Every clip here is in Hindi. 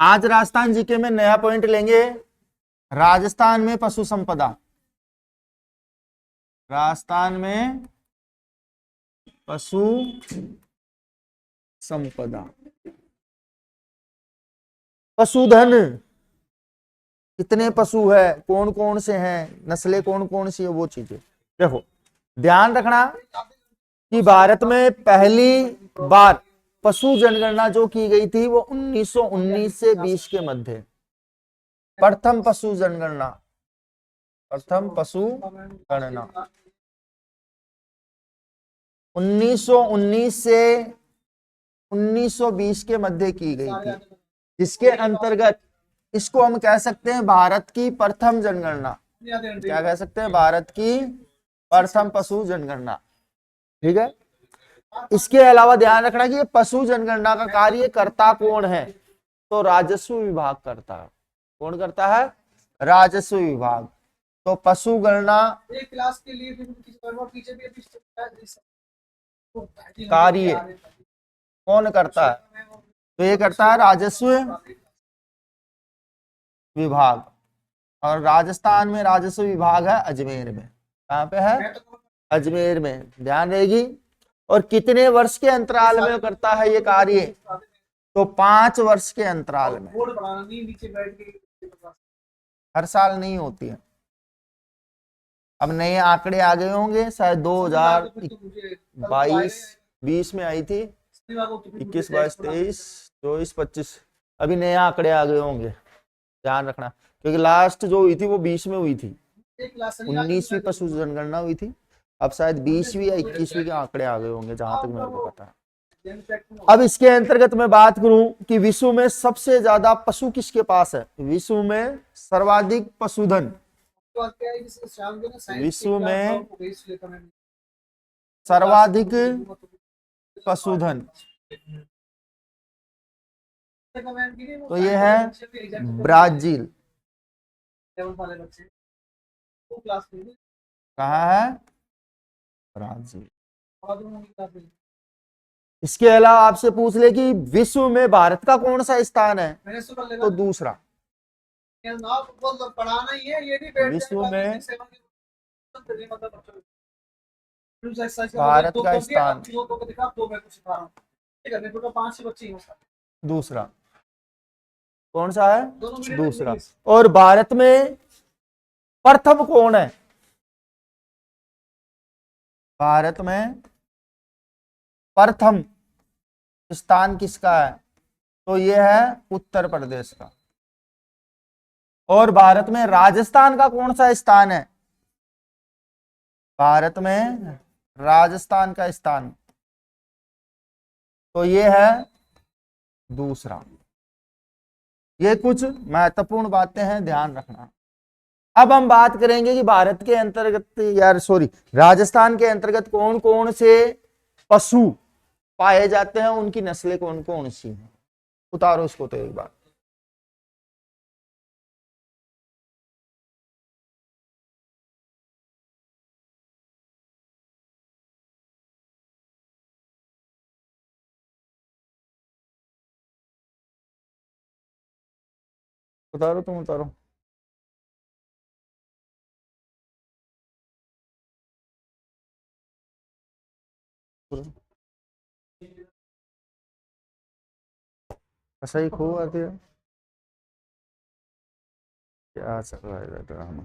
आज राजस्थान जीके में नया पॉइंट लेंगे, राजस्थान में पशु संपदा। राजस्थान में पशु संपदा, पशुधन, कितने पशु है, कौन कौन से हैं, नस्लें कौन कौन सी है, वो चीजें देखो। ध्यान रखना कि भारत में पहली बार पशु जनगणना जो की गई थी वो 1919 से 20 के मध्य, प्रथम पशु जनगणना, प्रथम पशु गणना 1919 से 1920 के मध्य की गई थी, जिसके अंतर्गत इसको हम कह सकते हैं भारत की प्रथम जनगणना। क्या कह सकते हैं? भारत की प्रथम पशु जनगणना। ठीक है। इसके अलावा ध्यान रखना कि ये पशु जनगणना का कार्य करता कौन है, तो राजस्व विभाग करता है। कौन करता है? राजस्व विभाग। तो पशु गणना क्लास के लिए कार्य कौन करता है? तो ये करता है राजस्व विभाग। और राजस्थान में राजस्व विभाग है अजमेर में। कहाँ पे है? अजमेर में। ध्यान रहेगी। और कितने वर्ष के अंतराल में करता है ये कार्य? तो 5 वर्ष के अंतराल में। हर साल नहीं होती है। अब नए आंकड़े आ गए होंगे, शायद 2022 20 में आई थी, 21 22 23 24 25, अभी नए आंकड़े आ गए होंगे। ध्यान रखना, क्योंकि लास्ट जो हुई थी वो 20 में हुई थी, 19वीं पशु जनगणना हुई थी। अब शायद 20वीं या 21वीं के आंकड़े आ गए होंगे, जहां तक मेरे को पता है। अब इसके अंतर्गत मैं बात करूं कि विश्व में सबसे ज्यादा पशु किसके पास है? विश्व में सर्वाधिक पशुधन, विश्व में सर्वाधिक पशुधन, तो ये है ब्राजील। कहाँ है? ब्राजील। इसके अलावा आपसे पूछ ले कि विश्व में भारत का कौन सा स्थान है, तो दूसरा। विश्व में भारत का स्थान दूसरा। कौन सा है? दूसरा। और भारत में प्रथम कौन है? भारत में प्रथम स्थान किसका है? तो यह है उत्तर प्रदेश का। और भारत में राजस्थान का कौन सा स्थान है? भारत में राजस्थान का स्थान, तो यह है दूसरा। ये कुछ महत्वपूर्ण बातें हैं, ध्यान रखना। अब हम बात करेंगे कि भारत के अंतर्गत, राजस्थान के अंतर्गत कौन कौन से पशु पाए जाते हैं, उनकी नस्लें कौन कौन सी हैं। उतारो इसको तो एक बार। उतारो, तुम उतारो। ऐसा ही खो आती है। क्या चल रहा है ड्रामा?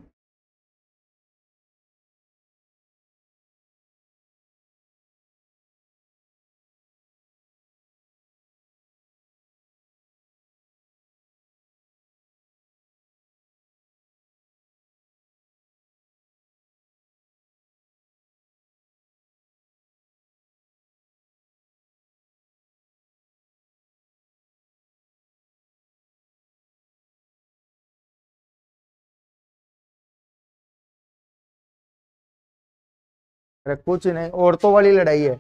अरे कुछ नहीं, औरतों वाली लड़ाई है।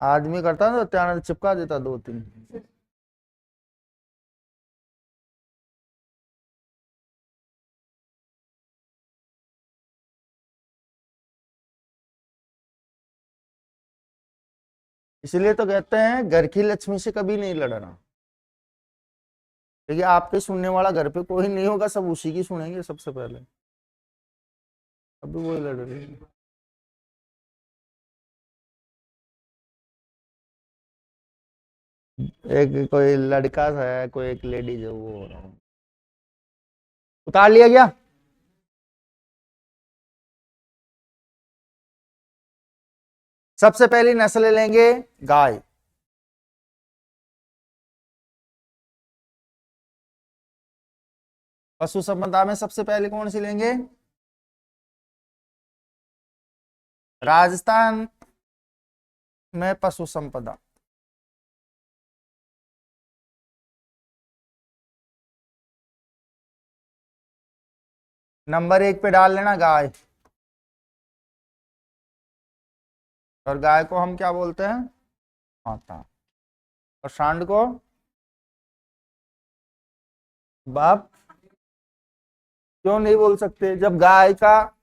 आदमी करता ना तो त्यान चिपका देता 2 3। इसलिए तो कहते हैं घर की लक्ष्मी से कभी नहीं लड़ना, क्योंकि आपके सुनने वाला घर पे कोई नहीं होगा, सब उसी की सुनेंगे सबसे पहले। अभी वही लड़ रही है। एक कोई लड़का है, कोई एक लेडीज है, वो हो रहा है। उतार लिया गया। सबसे पहली नस्ल लेंगे गाय। पशु संपदा में सबसे पहले कौन सी लेंगे? राजस्थान में पशु संपदा। नंबर 1 पे डाल लेना गाय। और गाय को हम क्या बोलते हैं? माता। और सांड को बाप। क्यों नहीं बोल सकते? जब गाय का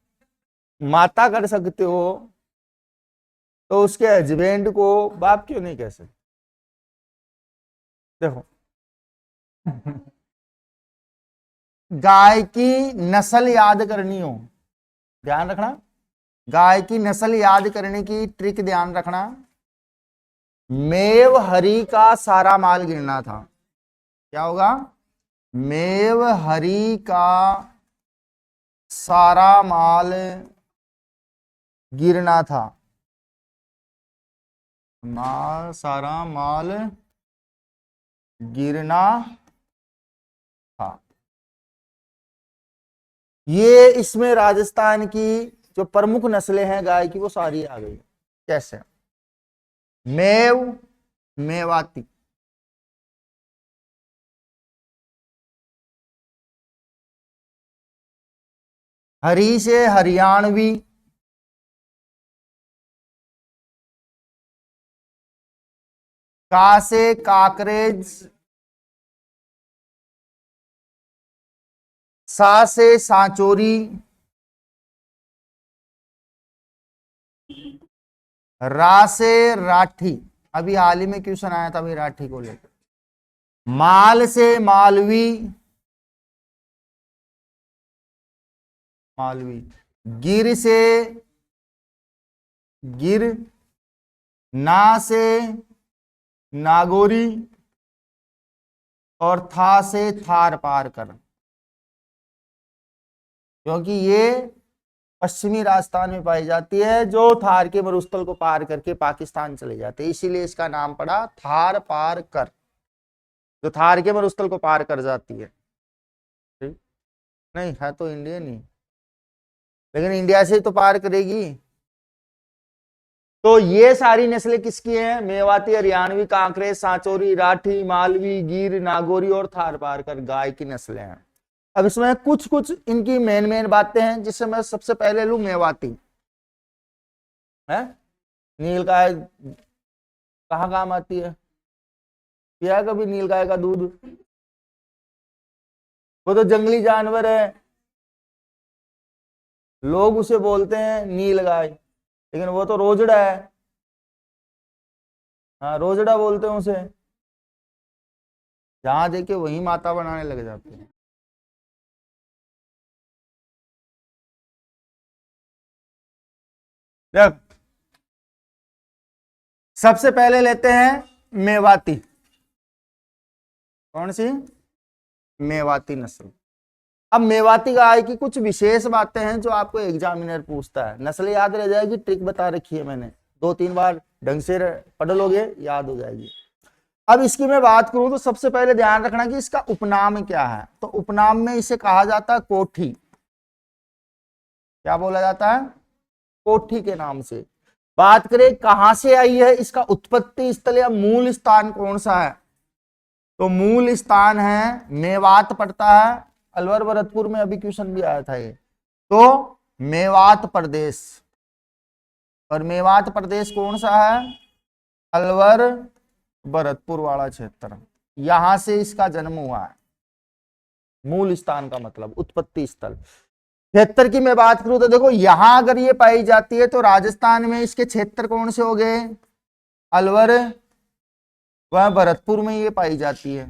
माता कर सकते हो तो उसके हस्बैंड को बाप क्यों नहीं कह सकते? देखो गाय की नस्ल याद करनी हो, ध्यान रखना, गाय की नस्ल याद करने की ट्रिक ध्यान रखना। मेव हरि का सारा माल गिरना था। क्या होगा? मेव हरि का सारा माल गिरना था। सारा माल गिरना था। ये इसमें राजस्थान की जो प्रमुख नस्लें हैं गाय की वो सारी आ गई। कैसे? मेव, मेवाती, हरी से हरियाणवी, का से काकरेज, सा से सांचोरी, रा से राठी। अभी हाल ही में क्वेश्चन आया था अभी राठी को लेकर। माल से मालवी, मालवी। गिर से गिर, ना से नागौरी, और था से थार पार कर। क्योंकि ये पश्चिमी राजस्थान में पाई जाती है, जो थार के मरुस्थल को पार करके पाकिस्तान चले जाते हैं, इसीलिए इसका नाम पड़ा थार पार कर, जो थार के मरुस्थल को पार कर जाती है। ठीक? नहीं है तो इंडियन ही, लेकिन इंडिया से तो पार करेगी। तो ये सारी नस्लें किसकी हैं? मेवाती, हरियाणवी, कांकरेज, सांचौरी, राठी, मालवी, गिर, नागौरी और थार पार कर गाय की नस्लें हैं। अब इसमें कुछ कुछ इनकी मेन मेन बातें हैं, जिससे मैं सबसे पहले लू मेवाती है। नील गाय कहाँ काम आती है? पिया कभी नील गाय का दूध? वो तो जंगली जानवर है, लोग उसे बोलते हैं नील गाय, लेकिन वो तो रोजड़ा है। हाँ, रोजड़ा बोलते हैं उसे। जहां देखे वही माता बनाने लग जाते हैं। देख, सबसे पहले लेते हैं मेवाती। कौन सी? मेवाती नस्ल। अब मेवाती गाय की कुछ विशेष बातें हैं जो आपको एग्जामिनर पूछता है। नस्ल याद रह जाएगी, ट्रिक बता रखी है मैंने, 2-3 बार ढंग से पढ़ लोगे याद हो जाएगी। अब इसकी मैं बात करूं तो सबसे पहले ध्यान रखना कि इसका उपनाम क्या है। तो उपनाम में इसे कहा जाता है कोठी। क्या बोला जाता है? कोठी के नाम से। बात करें कहां से आई है, इसका उत्पत्ति स्थल या मूल स्थान कौन सा है, तो मूल स्थान है मेवात पड़ता है। अलवर भरतपुर में अभी क्वेश्चन भी आया था ये। तो मेवात प्रदेश, और मेवात प्रदेश कौन सा है? अलवर भरतपुर वाला क्षेत्र। यहां से इसका जन्म हुआ है। मूल स्थान का मतलब उत्पत्ति स्थल। क्षेत्र की मैं बात करूं तो देखो, यहां अगर ये पाई जाती है तो राजस्थान में इसके क्षेत्र कौन से हो गए? अलवर वह भरतपुर में ये पाई जाती है।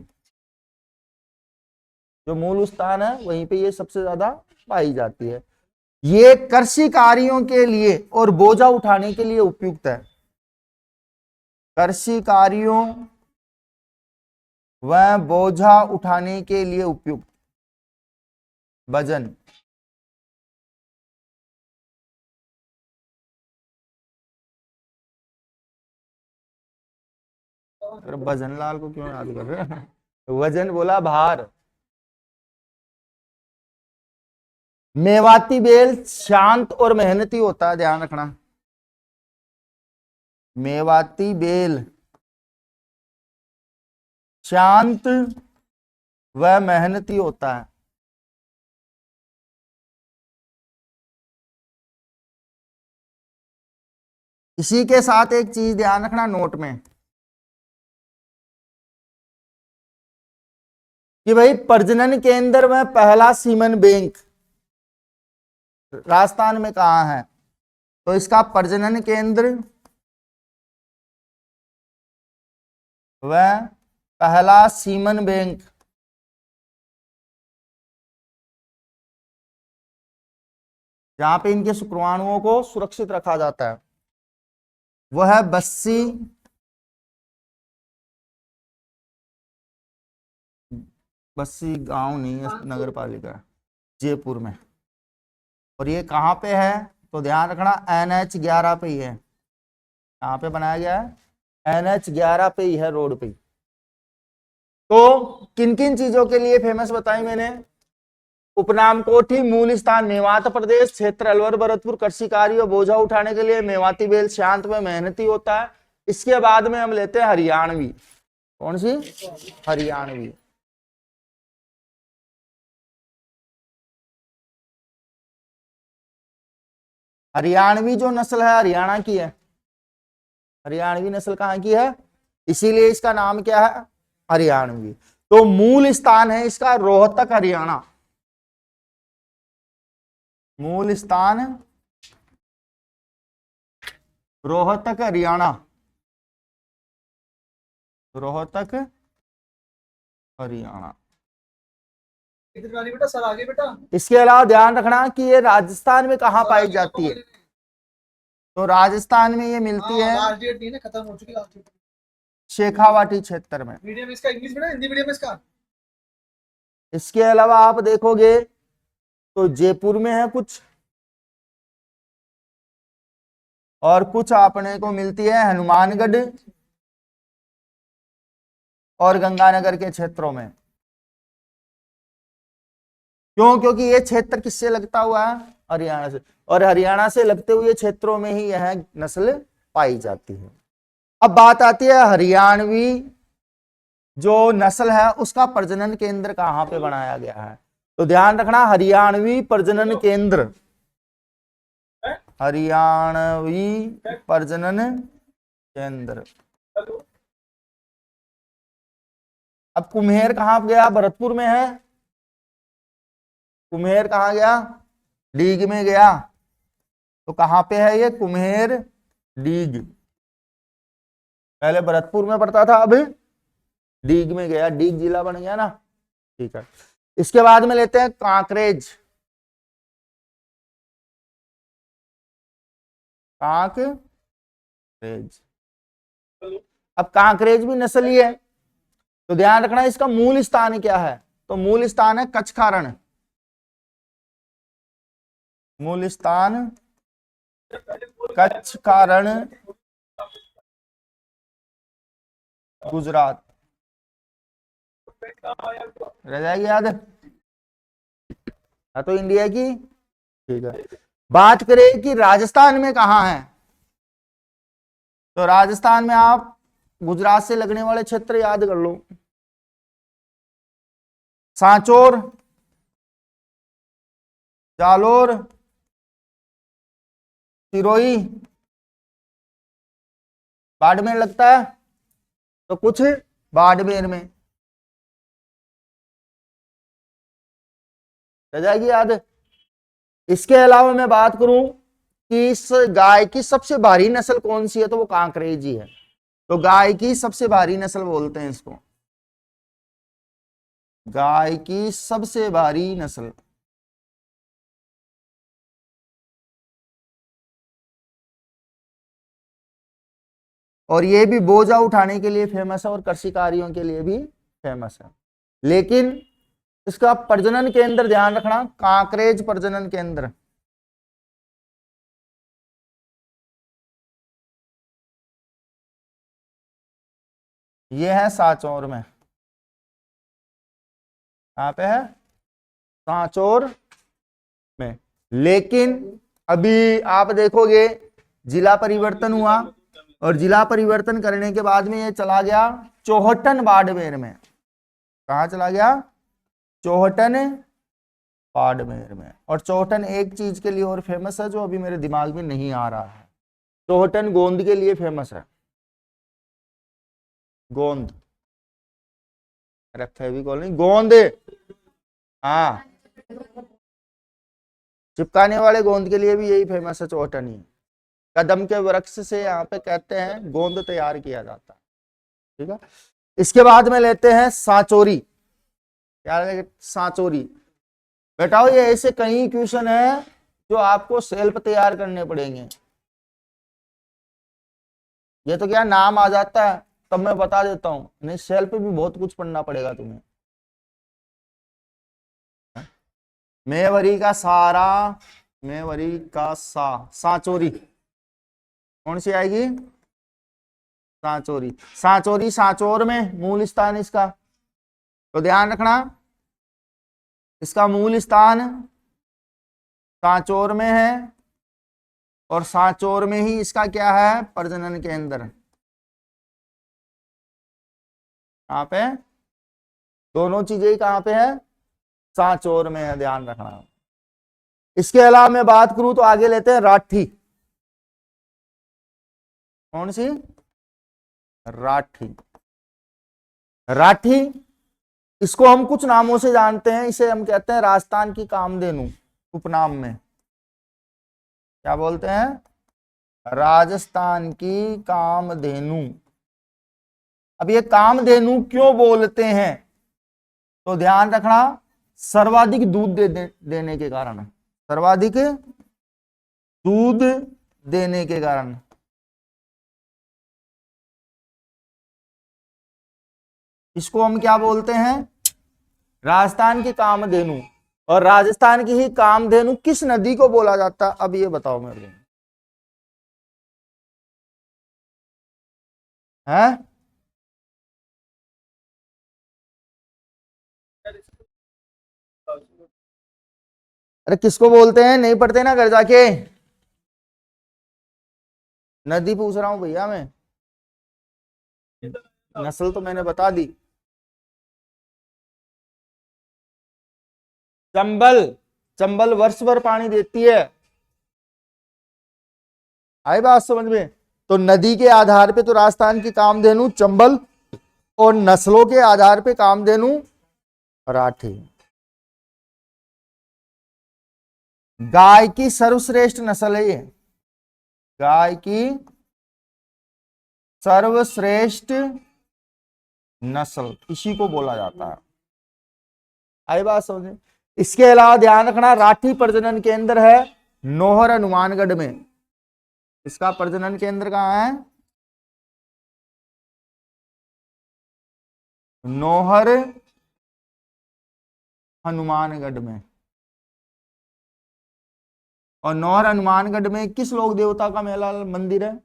जो मूल स्थान है वहीं पे ये सबसे ज्यादा पाई जाती है। ये कृषि कार्यों के लिए और बोझा उठाने के लिए उपयुक्त है। कृषि कार्यों व बोझा उठाने के लिए उपयुक्त। वजन, अरे भजन लाल को क्यों याद कर रहे हो? वजन बोला, भार। मेवाती बेल शांत और मेहनती होता है, ध्यान रखना। मेवाती बेल शांत व मेहनती होता है। इसी के साथ एक चीज ध्यान रखना नोट में, कि भाई प्रजनन केंद्र में पहला सीमन बैंक राजस्थान में कहाँ है? तो इसका प्रजनन केंद्र वह पहला सीमन बैंक जहां पे इनके शुक्राणुओं को सुरक्षित रखा जाता है वह है बस्सी, बस्सी गांव नहीं है, नगर पालिका, जयपुर में। और ये कहाँ पे है? तो ध्यान रखना NH 11 पे ही है। कहाँ पे बनाया गया है? NH 11 पे ही है, रोड पे ही। तो किन किन चीजों के लिए फेमस बताई मैंने? उपनाम कोठी, मूल स्थान मेवात प्रदेश, क्षेत्र अलवर भरतपुर, कृषि कार्य बोझा उठाने के लिए। मेवाती बेल शांत में मेहनती होता है। इसके बाद में हम लेते हैं हरियाणवी। कौन सी? हरियाणवी। हरियाणवी जो नस्ल है हरियाणा की है। हरियाणवी नस्ल कहाँ की है? इसीलिए इसका नाम क्या है? हरियाणवी। तो मूल स्थान है इसका रोहतक, हरियाणा। मूल स्थान रोहतक, हरियाणा। रोहतक, हरियाणा। बेटा सर आगे बेटा। इसके अलावा ध्यान रखना कि ये राजस्थान में कहाँ पाई जाती है? तो राजस्थान में ये मिलती है खत्म हो चुकी है, शेखावाटी क्षेत्र में। मीडियम इसका इंग्लिश में, हिंदी मीडियम इसका। इसके अलावा आप देखोगे तो जयपुर में है कुछ, और कुछ आपने को मिलती है हनुमानगढ़ और गंगानगर के क्षेत्रों में। क्यों? क्योंकि ये क्षेत्र किससे लगता हुआ है? हरियाणा से। और हरियाणा से लगते हुए क्षेत्रों में ही यह नस्ल पाई जाती है। अब बात आती है हरियाणवी जो नस्ल है उसका प्रजनन केंद्र कहां पे बनाया गया है? तो ध्यान रखना हरियाणवी प्रजनन केंद्र, हरियाणवी प्रजनन केंद्र। अब कुम्हेर कहां गया? भरतपुर में है। कुम्हेर कहां गया? डीग में गया। तो कहां पे है ये कुम्हेर? डीग। पहले भरतपुर में पड़ता था, अब डीग में गया, डीग जिला बन गया ना। ठीक है। इसके बाद में लेते हैं कांकरेज। कांकरेज। अब कांकरेज भी नस्ल ही है। तो ध्यान रखना इसका मूल स्थान क्या है? तो मूल स्थान है कचखारण। मूल स्थान कचखारण, गुजरात। रह जाएगी याद? हाँ तो इंडिया की। ठीक है। बात करें कि राजस्थान में कहां है? तो राजस्थान में आप गुजरात से लगने वाले क्षेत्र याद कर लो। सांचौर, जालोर, सिरोही, बाड़मेर लगता है। तो कुछ बाड़मेर में रह जाएगी याद। इसके अलावा मैं बात करूं कि इस गाय की सबसे भारी नस्ल कौन सी है? तो वो कांकरेजी है। तो गाय की सबसे भारी नस्ल बोलते हैं इसको, गाय की सबसे भारी नस्ल। और ये भी बोझा उठाने के लिए फेमस है और कृषि कार्यों के लिए भी फेमस है। लेकिन इसका प्रजनन केंद्र ध्यान रखना, कांकरेज प्रजनन केंद्र। ये है सांचौर में। कहां पे है? सांचौर में। लेकिन अभी आप देखोगे जिला परिवर्तन हुआ और जिला परिवर्तन करने के बाद में ये चला गया चौहटन बाड़मेर में। कहा चला गया? चौहटन बाड़मेर में। और चौहटन एक चीज के लिए और फेमस है जो अभी मेरे दिमाग में नहीं आ रहा है। चौहटन गोंद के लिए फेमस है। गोंद, अरे फेविकॉल नहीं, गोंद। हाँ, चिपकाने वाले गोंद के लिए भी यही फेमस है चौहटन ही। कदम के वृक्ष से यहाँ पे कहते हैं गोंद तैयार किया जाता है। ठीक है, इसके बाद में लेते हैं सांचौरी। क्या है सांचौरी? बेटाओ ये ऐसे कई क्वेश्चन है जो आपको सेल्फ तैयार करने पड़ेंगे। ये तो क्या नाम आ जाता है तब मैं बता देता हूं, नहीं सेल्फ भी बहुत कुछ पढ़ना पड़ेगा तुम्हें। मेवरी का सारा, मेवरी का सांचौरी कौन सी आएगी? सांचौरी। सांचौरी सांचौर में मूल स्थान इसका, तो ध्यान रखना इसका मूल स्थान सांचौर में है और सांचौर में ही इसका क्या है? प्रजनन केंद्र। कहां पे? दोनों चीजें कहां पे है? सांचौर में है, ध्यान रखना। इसके अलावा मैं बात करूं तो आगे लेते हैं राठी। कौन सी? राठी। राठी इसको हम कुछ नामों से जानते हैं, इसे हम कहते हैं राजस्थान की कामधेनु उपनाम में। क्या बोलते हैं? राजस्थान की कामधेनु। अब ये कामधेनु क्यों बोलते हैं? तो ध्यान रखना सर्वाधिक दूध देने के कारण, सर्वाधिक दूध देने के कारण। इसको हम क्या बोलते हैं? राजस्थान की कामधेनु। और राजस्थान की ही कामधेनु किस नदी को बोला जाता है? अब ये बताओ मेरे को, है? अरे किसको बोलते हैं? नहीं पढ़ते ना घर जाके? नदी पूछ रहा हूं भैया मैं, नस्ल तो मैंने बता दी। चंबल। चंबल वर्ष भर पानी देती है। आई बात समझ में? तो नदी के आधार पे तो राजस्थान की कामधेनु चंबल और नस्लों के आधार पे कामधेनु राठी। गाय की सर्वश्रेष्ठ नस्ल है ये, गाय की सर्वश्रेष्ठ नस्ल इसी को बोला जाता है। आई बात समझ? इसके अलावा ध्यान रखना राठी प्रजनन केंद्र है नौहर हनुमानगढ़ में। इसका प्रजनन केंद्र कहां है? नौहर हनुमानगढ़ में। और नौहर हनुमानगढ़ में किस लोक देवता का मेला मंदिर है?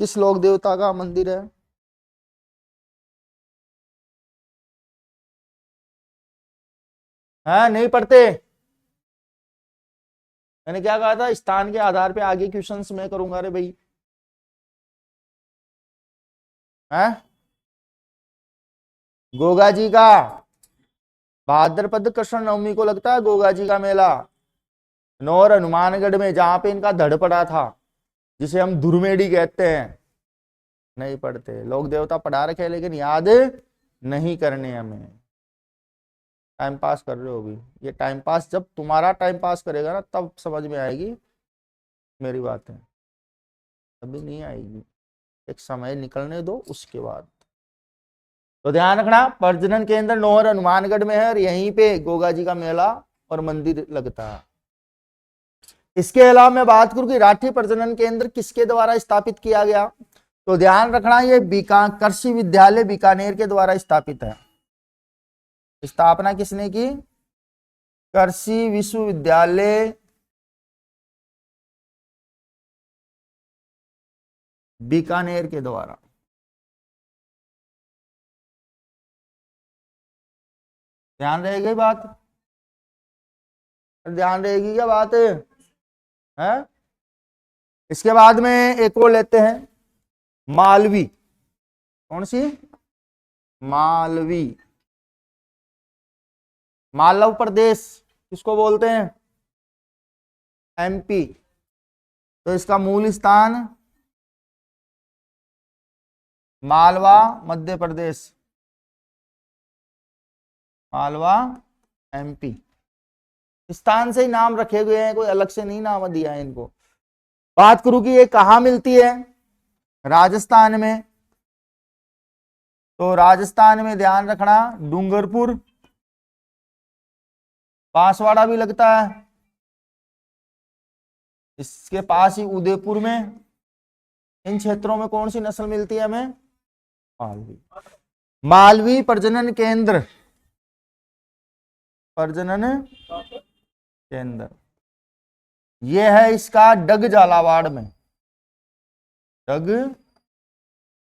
किस लोक देवता का मंदिर है? नहीं पढ़ते? मैंने क्या कहा था? स्थान के आधार पे आगे क्वेश्चंस मैं करूंगा। अरे भाई है गोगा जी का भाद्रपद कृष्ण नवमी को लगता है गोगा जी का मेला नौर हनुमानगढ़ में, जहां पे इनका धड़ पड़ा था, जिसे हम धुरमेड़ी कहते हैं। नहीं पढ़ते? लोक देवता पढ़ा रखे लेकिन याद नहीं करने हमें। टाइम पास कर रहे हो अभी। ये टाइम पास जब तुम्हारा टाइम पास करेगा ना तब समझ में आएगी मेरी बात है। अभी नहीं आएगी, एक समय निकलने दो उसके बाद। तो ध्यान रखना, प्रजनन केंद्र नौहर हनुमानगढ़ में है और यहीं पे गोगा जी का मेला और मंदिर लगता है। इसके अलावा मैं बात करूं कि राष्ट्रीय प्रजनन केंद्र किसके द्वारा स्थापित किया गया, तो ध्यान रखना ये कृषि विद्यालय बीकानेर के द्वारा स्थापित है। स्थापना किसने की? कृषि विश्वविद्यालय बीकानेर के द्वारा। ध्यान रहेगी बात? ध्यान रहेगी क्या बात है? इसके बाद में एक और लेते हैं, मालवी। कौन सी? मालवी। मालव प्रदेश किसको बोलते हैं? एमपी। तो इसका मूल स्थान मालवा मध्य प्रदेश, मालवा एमपी। स्थान से ही नाम रखे हुए हैं, कोई अलग से नहीं नाम दिया है इनको। बात करूं कि ये कहां मिलती है? राजस्थान में। तो राजस्थान में ध्यान रखना डूंगरपुर, बांसवाड़ा भी लगता है, इसके पास ही उदयपुर में। इन क्षेत्रों में कौन सी नस्ल मिलती है हमें? मालवी। मालवी प्रजनन केंद्र, प्रजनन केंद्र ये है इसका डग झालावाड़ में। डग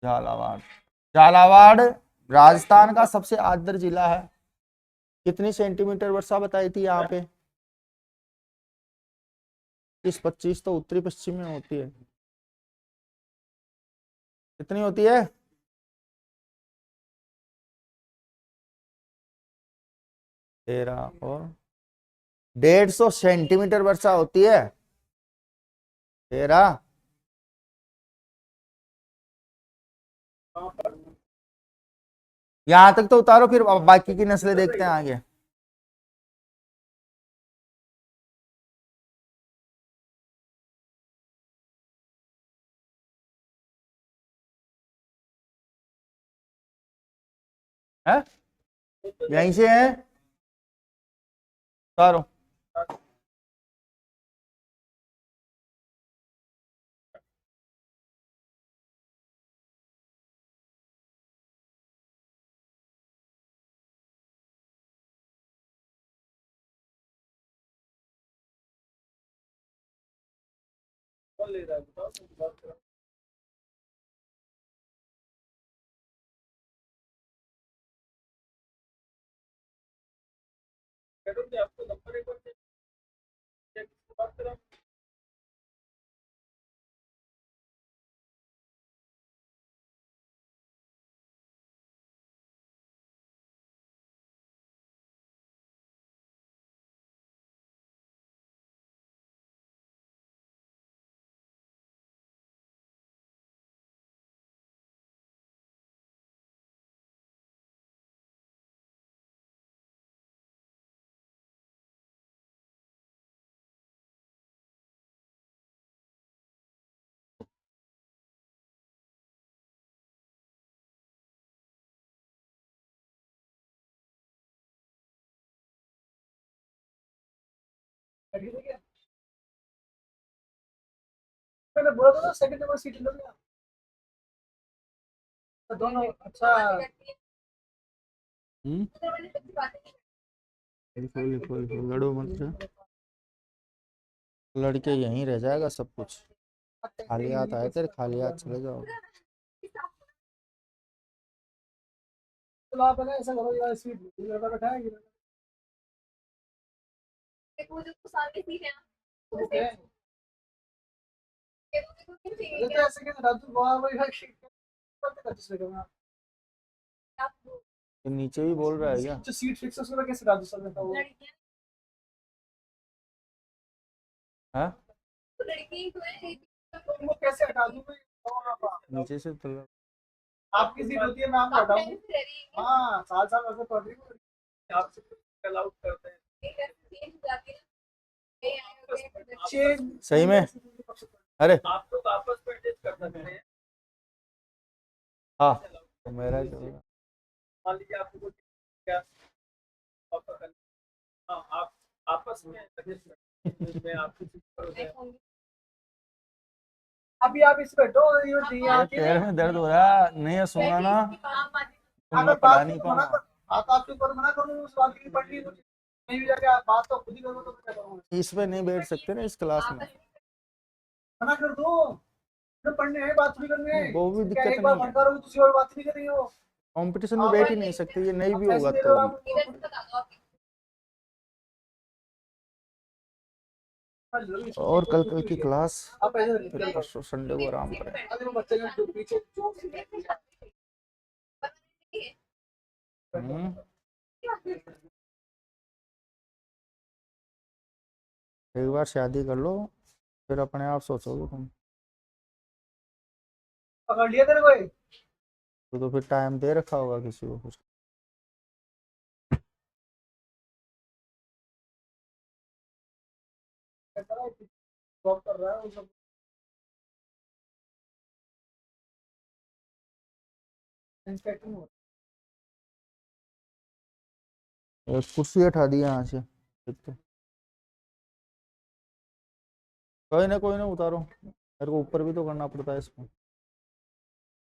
झालावाड़, झालावाड़ राजस्थान का सबसे आर्द्र जिला है। कितनी सेंटीमीटर वर्षा बताई थी यहाँ पे? 25 तो उत्तरी पश्चिम में होती है। कितनी होती है? 13 और 150 सेंटीमीटर वर्षा होती है। 13। यहां तक तो उतारो, फिर बाकी की नस्लें देखते हैं आगे। है यहीं से है, उतारो। मैंने बोला था ना सेकंड नंबर सीट लो ना, तो दोनों अच्छा। लड़ो मत, लड़के यहीं रह जाएगा सब कुछ। खाली हाथ आए थे, खाली हाथ चले जाओ। तो आप ना ऐसा करो यार, सीट लड़का बैठा है वो जो सामने सीट है ना, ओके ये तो ऐसे कैसे रातू बाहर वही है कि करते कैसे करना। ये नीचे भी बोल रहा है क्या? जो सीट फिक्स है उसका कैसे रातू सर में था वो? हाँ लड़की तो है, वो कैसे हटा दूं मैं? नीचे से तो आपकी सीट होती है, मैं आपको हटाऊं? हाँ, साल साल वैसे पढ़ रही हूँ, आपसे कल आउट करते हैं। सही में अरे आप लोग आपस में टेस्ट कर सकते हैं। हाँ, तो मेरा जो मान लीजिए आपको कुछ क्या आपका हाँ, आप आपस में सजेस्ट करते हैं इसमें आप किसी को अभी आप इस बैठो ये नहीं मेरे आती पैर में दर्द हो रहा, नहीं है सोना ना तो मैं अगर पढ़ा बात नहीं को मना पाऊंगा। कर आप आपके ऊपर मना करूँ उस बात की पढ़नी नहीं भी जाके आप बात तो खुद ही करो तो क्या करूँगा इस पे नहीं बैठ सकते ना इस क्लास में। मना कर दो तो पढ़ने है बात भी करने नहीं, है वो भी क्या दिक्कत एक बार नहीं है, भंगा रहो दूसरी बार बात नहीं कर रही हो कंपटीशन में आप बैठ ही नहीं सकते, ये नहीं भी पैसे होगा दे रहे तो हो भी। आप और कल कल की क्लास, आप पैसे फिर परसों संडे को आराम करें। अरे वो बच्चे जो पीछे जो हम्म, एक बार शादी कर लो फिर अपने आप सोचोगे तुम। पकड़ लिया तेरे को तो फिर टाइम दे रखा होगा किसी को कुछ। जॉब कर रहा है वो सब इंस्पेक्टिंग हो एक कुर्सी हटा दी यहाँ से, एक तो कोई ना उतारो, मेरे को ऊपर भी तो करना पड़ता है इसमें।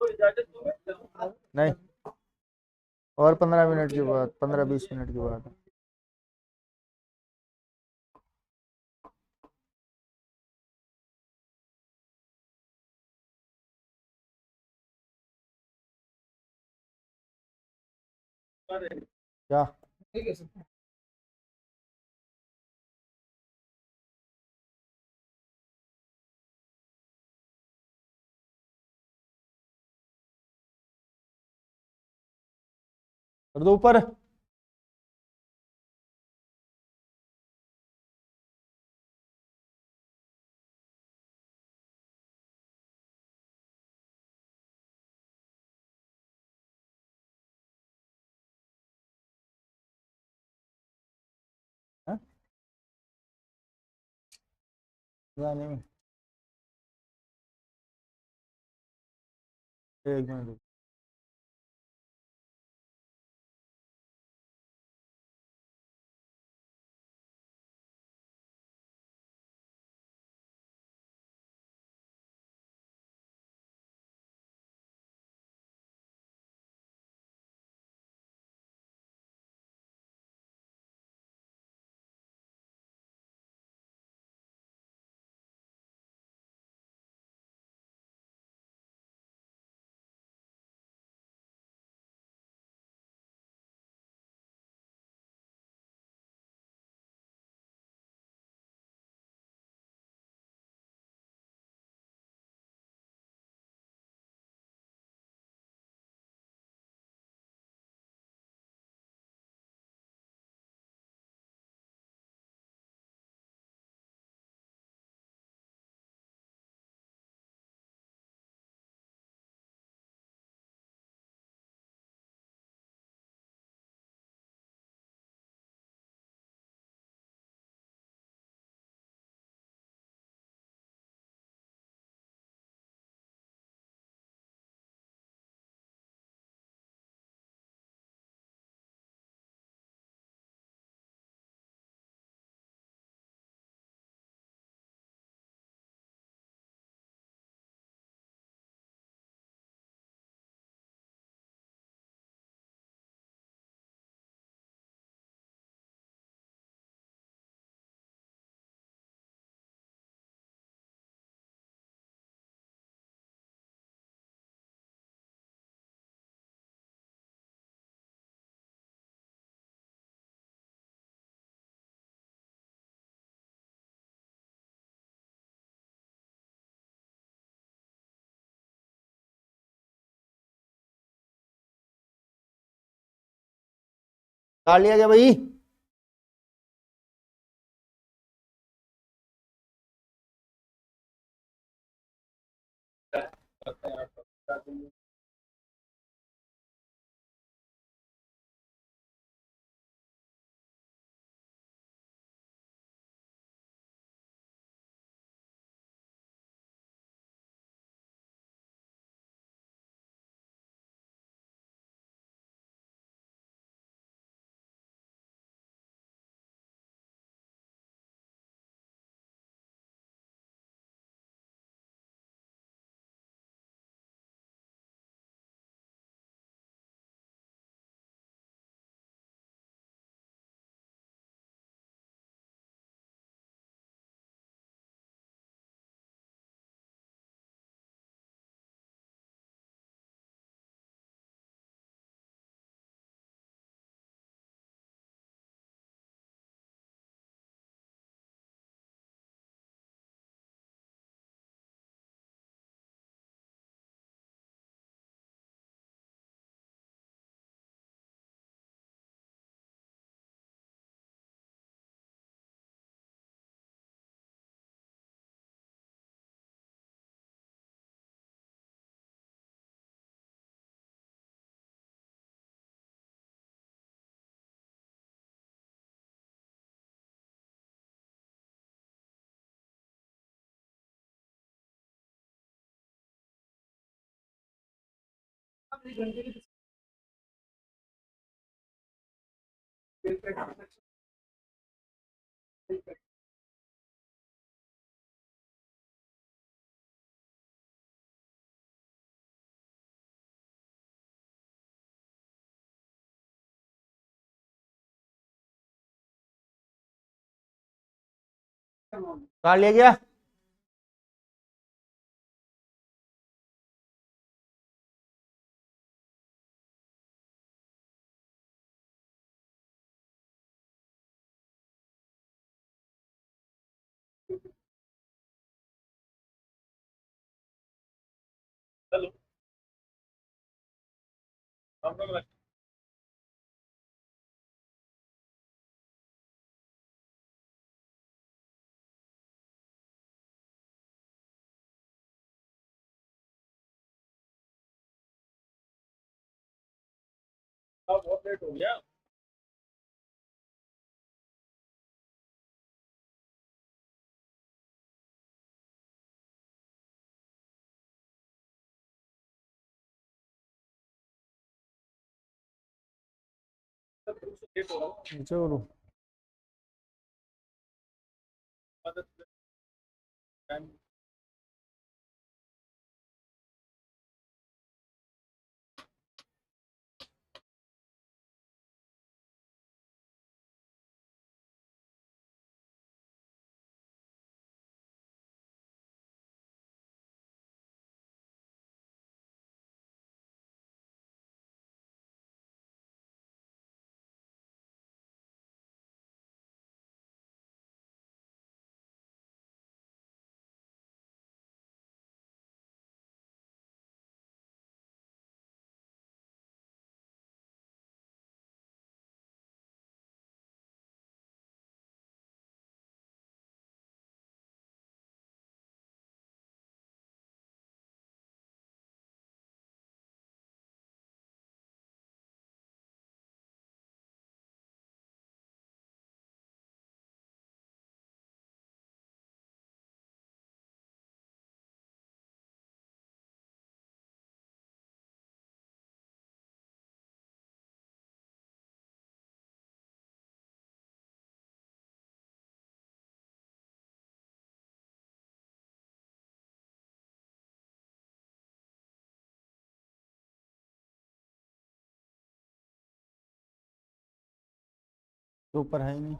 तो इजाजत तुम्हें नहीं, और 15 मिनट के बाद, 15-20 मिनट के बाद। क्या? ठीक है सर कर दो ऊपर। हाँ? नहीं, एक मिनट। काट लिया क्या भाई? करते हैं आप उतार लिया गया। चलो हम लोग बहुत लेट हो गया। लेट हो रहा चलो हूँ। तो ऊपर है ही नहीं।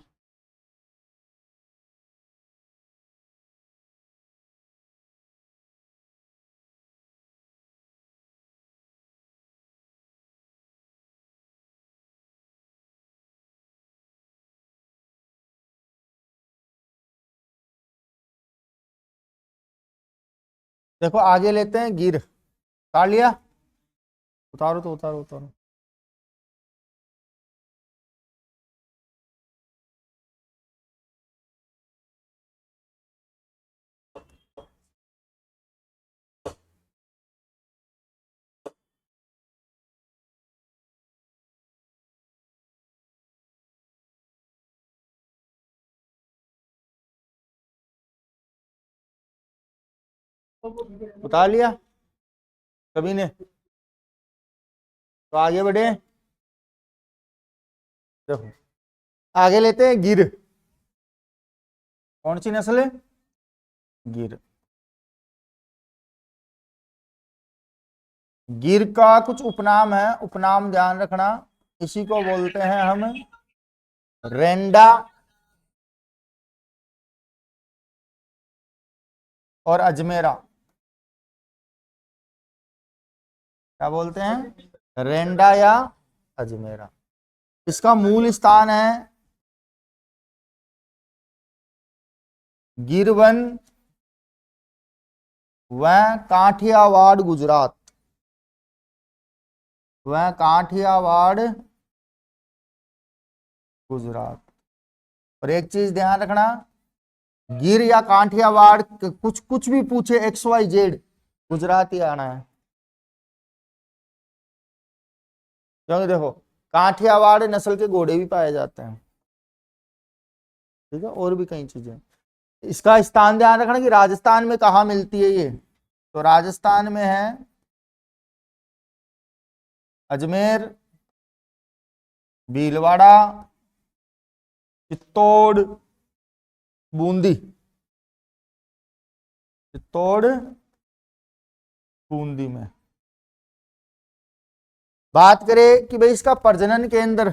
देखो आगे लेते हैं गिर। उतार लिया। उतारो तो उतारो उतारो। उतार लिया सभी ने। तो आगे बढ़े। देखो आगे लेते हैं गिर। कौन सी नस्ल है? गिर। गिर का कुछ उपनाम है, उपनाम ध्यान रखना। इसी को बोलते हैं हम रेंडा और अजमेरा। क्या बोलते हैं? रेंडा या अजमेरा। इसका मूल स्थान है गिरवन व काठियावाड़ गुजरात। वह काठियावाड़ गुजरात। और एक चीज ध्यान रखना, गिर या काठियावाड़ कुछ कुछ भी पूछे XYZ गुजरात ही आना है। क्योंकि देखो काठियावाड़ नस्ल के घोड़े भी पाए जाते हैं, ठीक है, और भी कई चीजें। इसका स्थान ध्यान रखना कि राजस्थान में कहाँ मिलती है ये। तो राजस्थान में है अजमेर, भीलवाड़ा, चित्तौड़, बूंदी। चित्तौड़, बूंदी में। बात करें कि भाई इसका प्रजनन केंद्र,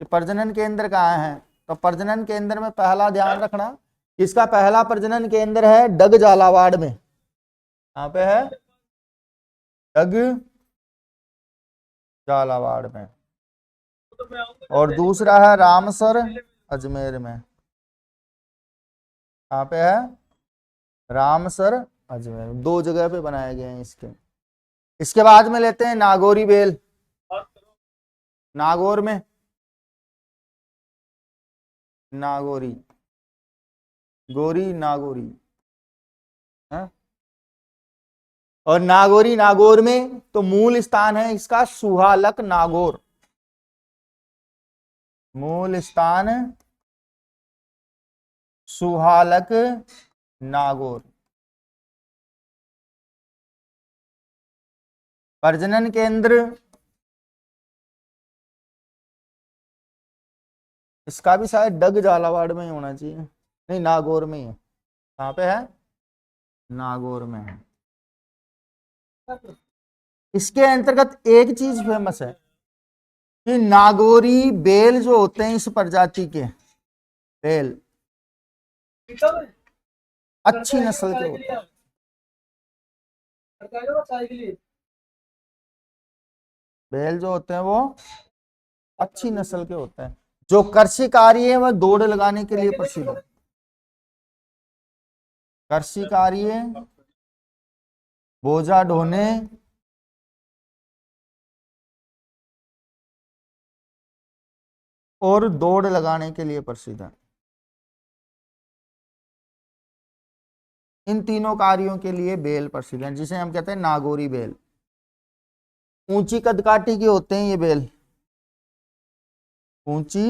प्रजनन केंद्र कहाँ है, तो प्रजनन केंद्र में पहला ध्यान रखना, इसका पहला प्रजनन केंद्र है डग झालावाड़ में। कहाँ पे है? डग झालावाड़ में। तो मैं आऊंगा और दूसरा है रामसर, अजमेर में। कहाँ पे है? रामसर, अजमेर। दो जगह पे बनाए गए हैं इसके। इसके बाद में लेते हैं नागौरी बेल। बात करो। नागौर में, नागौरी, गोरी नागौरी है। और नागौरी, नागौर में तो मूल स्थान है इसका सुहालक नागौर। मूल स्थान सुहालक नागौर। प्रजनन केंद्र इसका भी शायद डग झालावाड़ में ही होना चाहिए, नहीं नागौर में ही है। कहाँ पे है? नागौर में है। इसके अंतर्गत एक चीज फेमस है कि नागौरी बेल जो होते हैं इस प्रजाति के बेल पीता है? अच्छी नस्ल के होते हैं। चाय के लिए बेल जो होते हैं वो अच्छी नस्ल के होते हैं। जो कृषि कार्य है वह दौड़ लगाने के लिए प्रसिद्ध है। कृषि कार्य, बोझा ढोने, और दौड़ लगाने के लिए प्रसिद्ध है। इन तीनों कार्यों के लिए बेल प्रसिद्ध है, जिसे हम कहते हैं नागौरी बेल। ऊंची कदकाठी के होते हैं ये बेल, ऊंची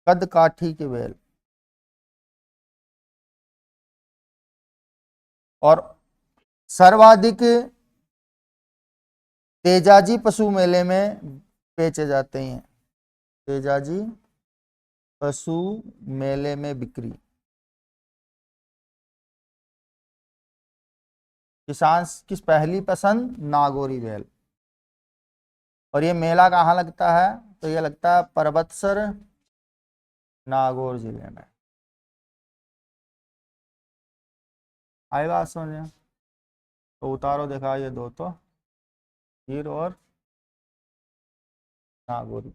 कदकाठी के बेल। और सर्वाधिक तेजाजी पशु मेले में बेचे जाते हैं। तेजाजी पशु मेले में बिक्री। किसान की पहली पसंद नागौरी बेल। और ये मेला कहाँ लगता है, तो ये लगता है परबतसर, नागौर जिले में। आई बात समझ में? तो उतारो दिखा ये दो तो, हीर और नागौरी।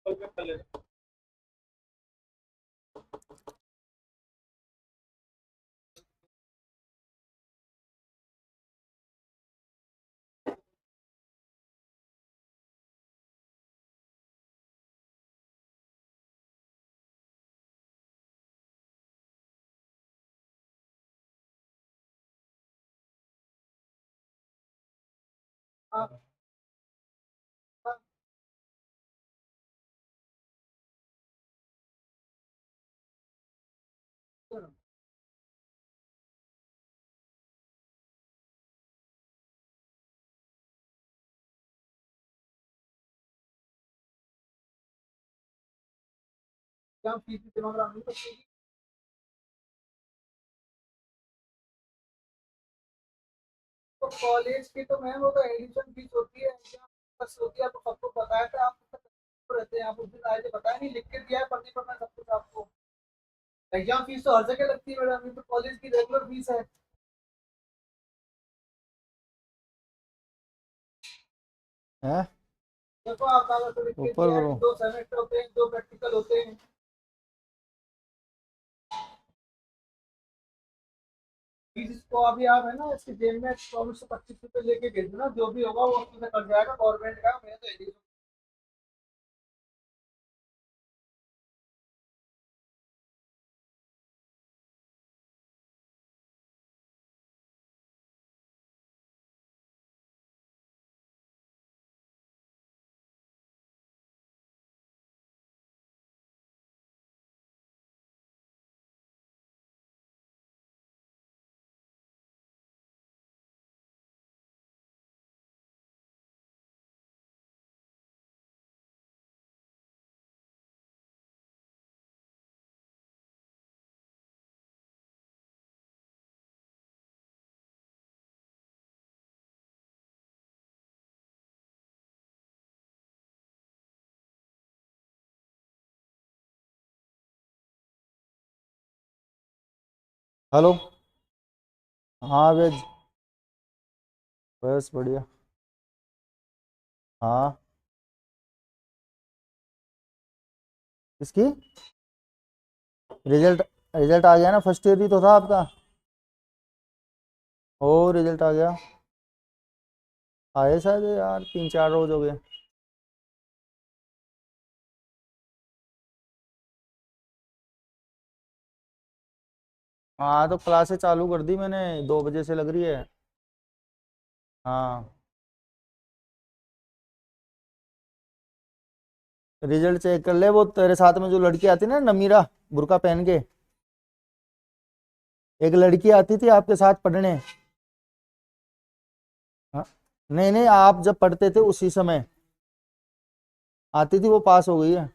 कल पे कर लेना। हाँ, हाँ, चलो। क्या फीस जमा करानी पड़ेगी? तो कॉलेज की तो मैम वो तो एडमिशन फीस होती है, एग्जाम बस होती है, आपको सबको बताया था, आप रहते हैं, आप उस दिन आए थे, बताया नहीं, लिख के दिया है, पढ़ने पढ़ना सब कुछ आपको। एग्जाम फीस तो हर जगह लगती है मैडम, ये तो कॉलेज की रेगुलर फीस है। है देखो आप कागज तो लिख के ऊपर दिया है कि करो। 2 सेमेस्टर होते हैं, 2 प्रैक्टिकल होते हैं। जिसको अभी आप है ना इसकी जेब में 2425 रुपए लेके भेज दो ना, जो भी होगा वो उसमें कट जाएगा गवर्नमेंट का। मैं तो एडिशन हेलो। हाँ वेज, बस बढ़िया। हाँ, किसकी? रिजल्ट? रिजल्ट आ गया ना, फर्स्ट ईयर ही तो था आपका। ओ, रिजल्ट आ गया। आए शायद यार 3-4 रोज हो गए। हाँ, तो क्लासेस चालू कर दी मैंने, 2 बजे से लग रही है। हाँ, रिजल्ट चेक कर ले। वो तेरे साथ में जो लड़की आती ना, नमीरा, बुर्का पहन के, एक लड़की आती थी आपके साथ पढ़ने। हाँ, नहीं नहीं, आप जब पढ़ते थे उसी समय आती थी, वो पास हो गई है।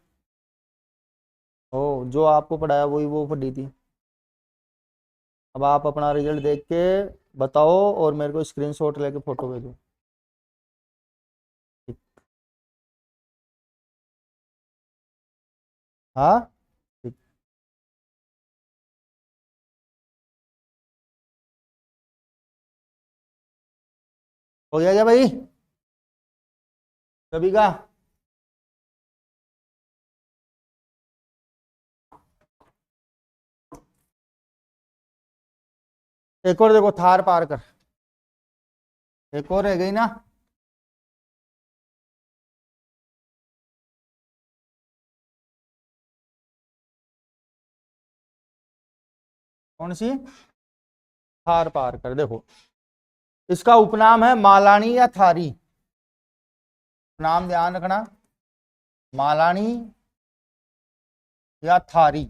ओ, जो आपको पढ़ाया वही वो पढ़ी थी। अब आप अपना रिजल्ट देख के बताओ और मेरे को स्क्रीनशॉट लेके फोटो भेजो। ठीक। हाँ, ठीक। हो गया क्या भाई? कभी का? एक और देखो, थार पार कर। एक और रह गई ना। कौन सी? थार पार कर, देखो। इसका उपनाम है मालानी या थारी। नाम ध्यान रखना, मालानी या थारी,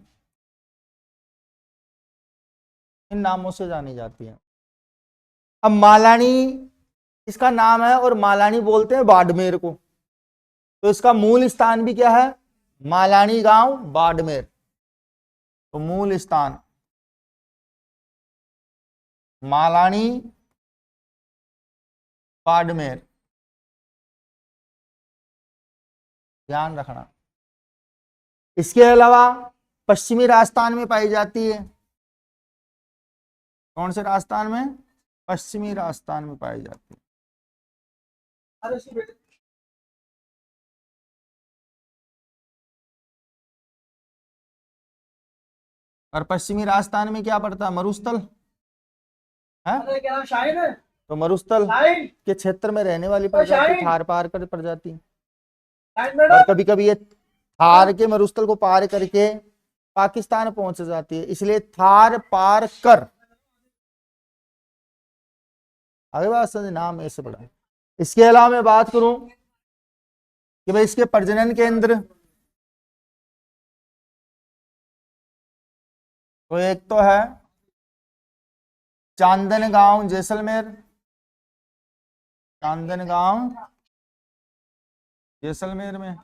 इन नामों से जानी जाती है। अब मालानी इसका नाम है और मालानी बोलते हैं बाड़मेर को, तो इसका मूल स्थान भी क्या है? मालानी गांव, बाड़मेर। तो मूल स्थान मालानी, बाड़मेर, ध्यान रखना। इसके अलावा पश्चिमी राजस्थान में पाई जाती है। कौन से राजस्थान में? पश्चिमी राजस्थान में पाई जाती है। अरे उसकी बेटे और पश्चिमी राजस्थान में क्या पड़ता है? मरुस्थल है। अरे क्या नाम, शाहिन है? तो मरुस्थल शाहिन, के क्षेत्र में रहने वाली ओ प्रजाति शाहिन, थार पार कर प्रजाति। शाहिन और मैडम। कभी कभी ये थार के मरुस्थल को पार करके पाकिस्तान पहुंच जाती है, इसलिए थार पार कर। आगे बात समझ, नाम ऐसे पड़ा है। इसके अलावा मैं बात करूं कि भाई इसके प्रजनन केंद्र, तो एक तो है चांदनगांव जैसलमेर, चांदनगांव जैसलमेर में।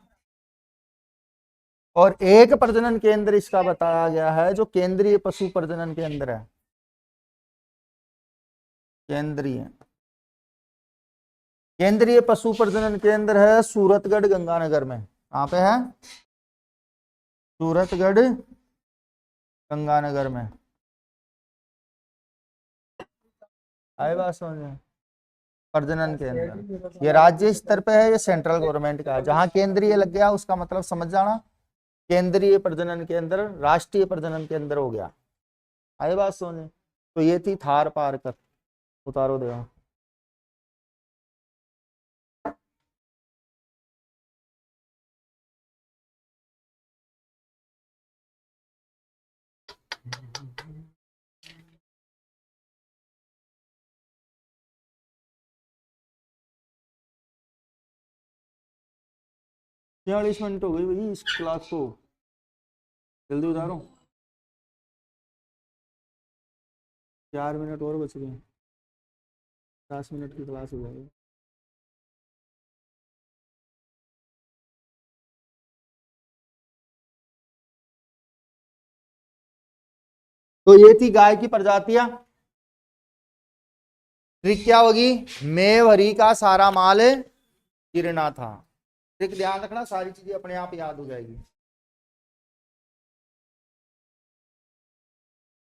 और एक प्रजनन केंद्र इसका बताया गया है जो केंद्रीय पशु प्रजनन केंद्र है। केंद्रीय केंद्रीय पशु प्रजनन केंद्र है सूरतगढ़ गंगानगर में। कहाँ पे है? सूरतगढ़ गंगानगर में। आए बात समझ में? प्रजनन केंद्र ये राज्य स्तर पे है, ये सेंट्रल गवर्नमेंट का है। जहां केंद्रीय लग गया उसका मतलब समझ जाना, केंद्रीय प्रजनन केंद्र राष्ट्रीय प्रजनन केंद्र हो गया। आए बात समझ में? तो ये थी थार पार कर, उतारो देगा। क्या 40 मिनट हो गई भाई इस क्लास को, जल्दी उतारो। 4 मिनट और बच गए, 10 मिनट की क्लास हो जाएगी। तो ये थी गाय की प्रजातियां। ट्रिक क्या होगी, मैं भरी का सारा माल गिरना था। ट्रिक ध्यान रखना, सारी चीजें अपने आप याद हो जाएगी।